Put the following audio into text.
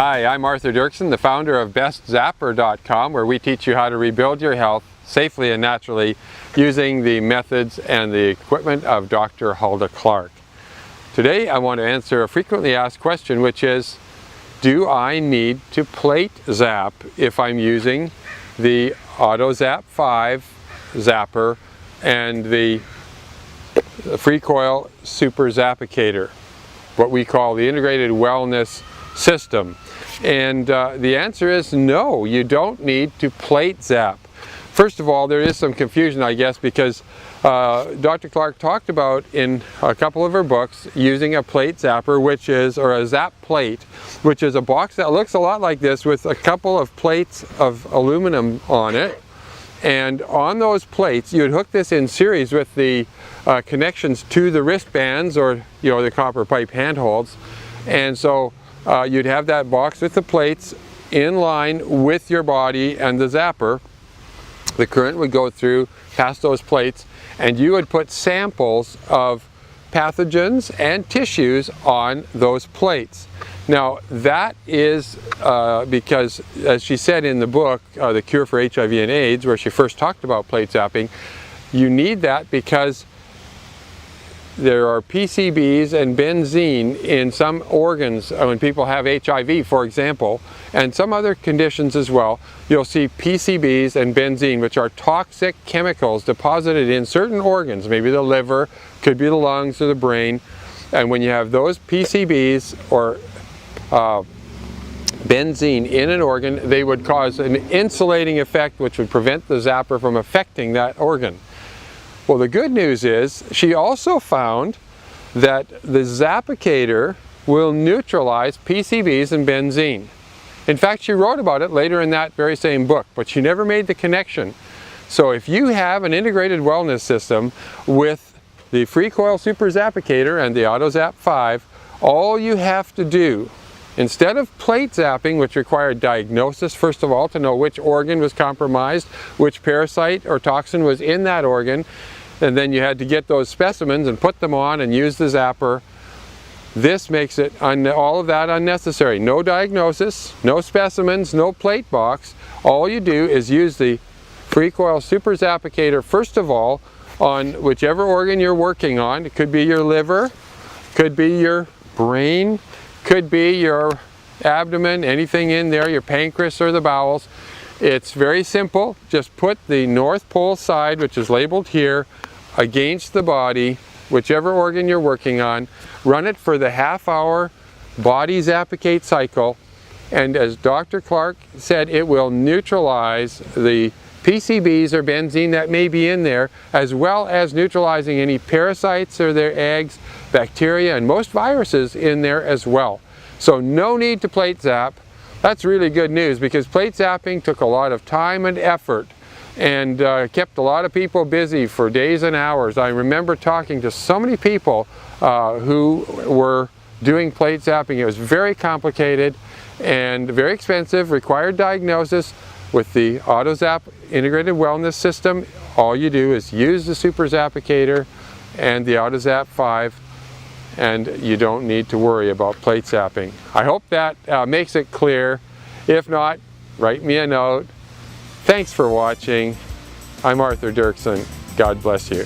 Hi, I'm Arthur Dirksen, the founder of BestZapper.com, where we teach you how to rebuild your health safely and naturally using the methods and the equipment of Dr. Hulda Clark. Today I want to answer a frequently asked question, which is, do I need to plate zap if I'm using the auto-zap 5 zapper and the free coil super zappicator, what we call the integrated wellness system? And the answer is no, you don't need to plate zap. First of all, there is some confusion, I guess, because Dr. Clark talked about in a couple of her books using a plate zapper, which is, or a zap plate, which is a box that looks a lot like this with a couple of plates of aluminum on it. And on those plates, you'd hook this in series with the connections to the wristbands, or the copper pipe handholds. And so you'd have that box with the plates in line with your body and the zapper. The current would go through past those plates, and you would put samples of pathogens and tissues on those plates. Now that is because, as she said in the book, The Cure for HIV and AIDS, where she first talked about plate zapping, you need that because there are PCBs and benzene in some organs when people have HIV, for example, and some other conditions as well. You'll see PCBs and benzene, which are toxic chemicals deposited in certain organs, maybe the liver, could be the lungs or the brain. And when you have those PCBs or benzene in an organ, they would cause an insulating effect which would prevent the zapper from affecting that organ. Well, the good news is she also found that the zappicator will neutralize PCBs and benzene. In fact, she wrote about it later in that very same book, but she never made the connection. So if you have an integrated wellness system with the free coil super zappicator and the auto-zap 5, all you have to do, instead of plate zapping, which required diagnosis first of all to know which organ was compromised, which parasite or toxin was in that organ, and then you had to get those specimens and put them on and use the zapper. This makes it all of that unnecessary. No diagnosis, no specimens, no plate box. All you do is use the free coil super zappicator first of all on whichever organ you're working on. It could be your liver, could be your brain, could be your abdomen, anything in there, your pancreas or the bowels. It's very simple. Just put the north pole side, which is labeled here, against the body, whichever organ you're working on. Run it for the half-hour body zappicate cycle, and as Dr. Clark said, it will neutralize the PCBs or benzene that may be in there, as well as neutralizing any parasites or their eggs, bacteria, and most viruses in there as well. So no need to plate zap. That's really good news, because plate zapping took a lot of time and effort and kept a lot of people busy for days and hours. I remember talking to so many people who were doing plate zapping. It was very complicated and very expensive, required diagnosis. With the auto-zap integrated wellness system, all you do is use the super zappicator and the auto-zap 5, and you don't need to worry about plate zapping. I hope that makes it clear. If not, write me a note. Thanks for watching. I'm Arthur Dirksen. God bless you.